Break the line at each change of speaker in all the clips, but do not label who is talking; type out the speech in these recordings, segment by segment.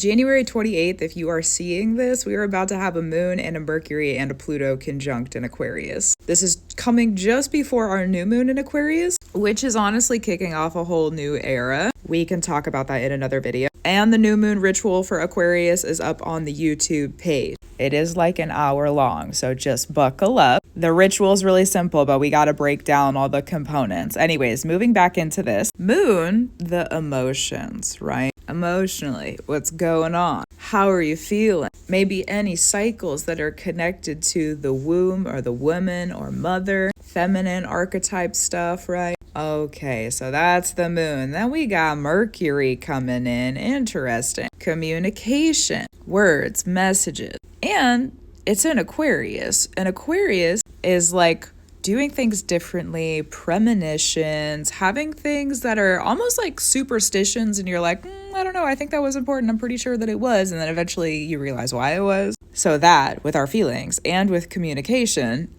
January 28th, if you are seeing this, we are about to have a moon and a Mercury and a Pluto conjunct in Aquarius. This is coming just before our new moon in Aquarius, which is honestly kicking off a whole new era. We can talk about that in another video. And the new moon ritual for Aquarius is up on the YouTube page. It is like an hour long, so just buckle up. The ritual is really simple, but we got to break down all the components. Anyways, moving back into this. Moon, the emotions, right? Emotionally, what's going on? How are you feeling? Maybe any cycles that are connected to the womb or the woman or mother, feminine archetype stuff, right? Okay, so that's the moon. Then we got Mercury coming in. Interesting. Communication, words, messages. And it's in Aquarius. And Aquarius is like doing things differently, premonitions, having things that are almost like superstitions, and you're like, I don't know, I think that was important. I'm pretty sure that it was. And then eventually you realize why it was. So that with our feelings and with communication,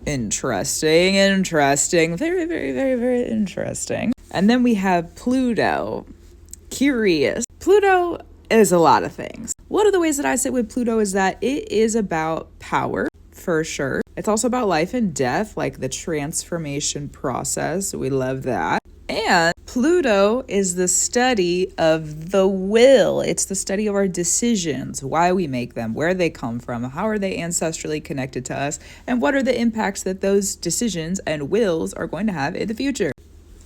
interesting, very, very, very, very interesting. And then we have Pluto, curious. Pluto is a lot of things. One of the ways that I sit with Pluto is that it is about power, for sure. It's also about life and death, like the transformation process. We love that. And Pluto is the study of the will. It's the study of our decisions, why we make them, where they come from, how are they ancestrally connected to us, and what are the impacts that those decisions and wills are going to have in the future.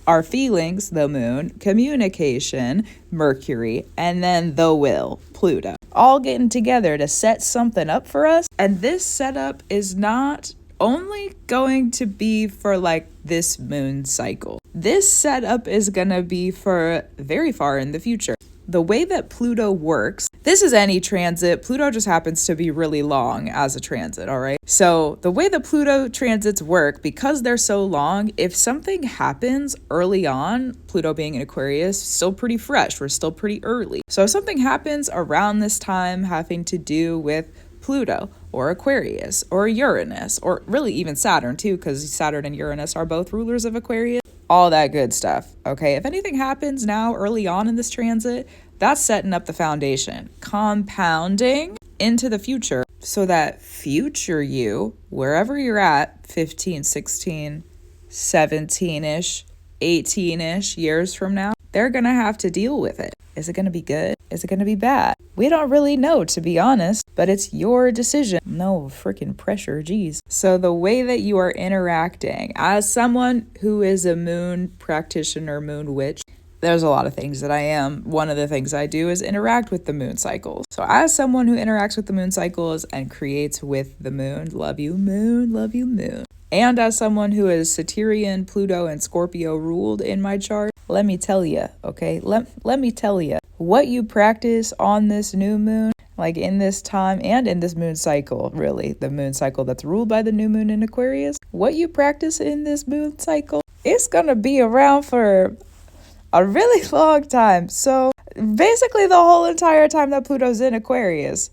Our feelings, the moon, communication, Mercury, and then the will, Pluto, all getting together to set something up for us. And this setup is not only going to be for like this moon cycle. This setup is going to be for very far in the future. The way that Pluto works, this is any transit. Pluto just happens to be really long as a transit, all right? So the way the Pluto transits work, because they're so long, if something happens early on, Pluto being in Aquarius, still pretty fresh, we're still pretty early. So if something happens around this time having to do with Pluto or Aquarius or Uranus, or really even Saturn too, because Saturn and Uranus are both rulers of Aquarius, all that good stuff. Okay, if anything happens now early on in this transit, that's setting up the foundation, compounding into the future, so that future you, wherever you're at, 15, 16, 17-ish, 18-ish years from now, they're gonna have to deal with it. Is it gonna be good? Is it gonna be bad? We don't really know, to be honest, but it's your decision. No freaking pressure, geez. So the way that you are interacting as someone who is a moon practitioner, moon witch, there's a lot of things that I am. One of the things I do is interact with the moon cycles. So as someone who interacts with the moon cycles and creates with the moon, love you moon, love you moon. And as someone who is Saturn, Pluto, and Scorpio ruled in my chart, let me tell you, okay? Let me tell you, what you practice on this new moon, like in this time and in this moon cycle, really, the moon cycle that's ruled by the new moon in Aquarius, what you practice in this moon cycle, it's gonna be around for a really long time. So basically the whole entire time that Pluto's in Aquarius,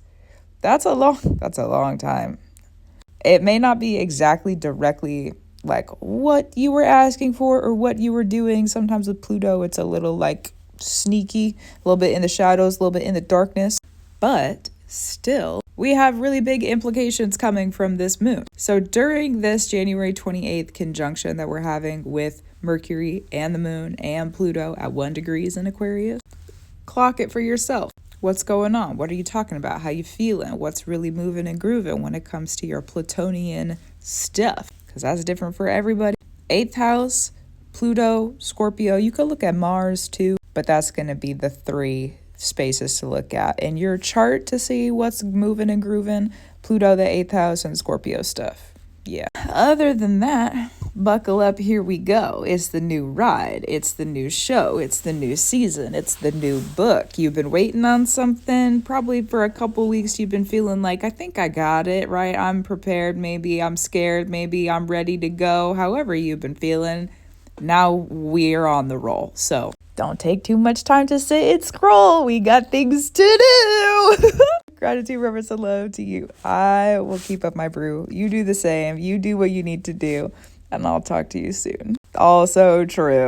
that's a long time. It may not be exactly directly like what you were asking for or what you were doing. Sometimes with Pluto, it's a little like sneaky, a little bit in the shadows, a little bit in the darkness, but still, we have really big implications coming from this moon. So during this January 28th conjunction that we're having with Mercury and the moon and Pluto at 1 degree in Aquarius, clock it for yourself. What's going on? What are you talking about? How you feeling? What's really moving and grooving when it comes to your Plutonian stuff? Because that's different for everybody. 8th house, Pluto, Scorpio. You could look at Mars too, but that's going to be the 3 spaces to look at in your chart to see what's moving and grooving. Pluto, the 8th house, and Scorpio stuff. Yeah. Other than that, buckle up, here we go. It's the new ride. It's the new show. It's the new season. It's the new book. You've been waiting on something probably for a couple weeks. You've been feeling like, I think I got it, right? I'm prepared. Maybe I'm scared. Maybe I'm ready to go. However you've been feeling, now we're on the roll. So don't take too much time to sit and scroll. We got things to do. Gratitude, reverence, and love to you. I will keep up my brew. You do the same. You do what you need to do. And I'll talk to you soon. Also true.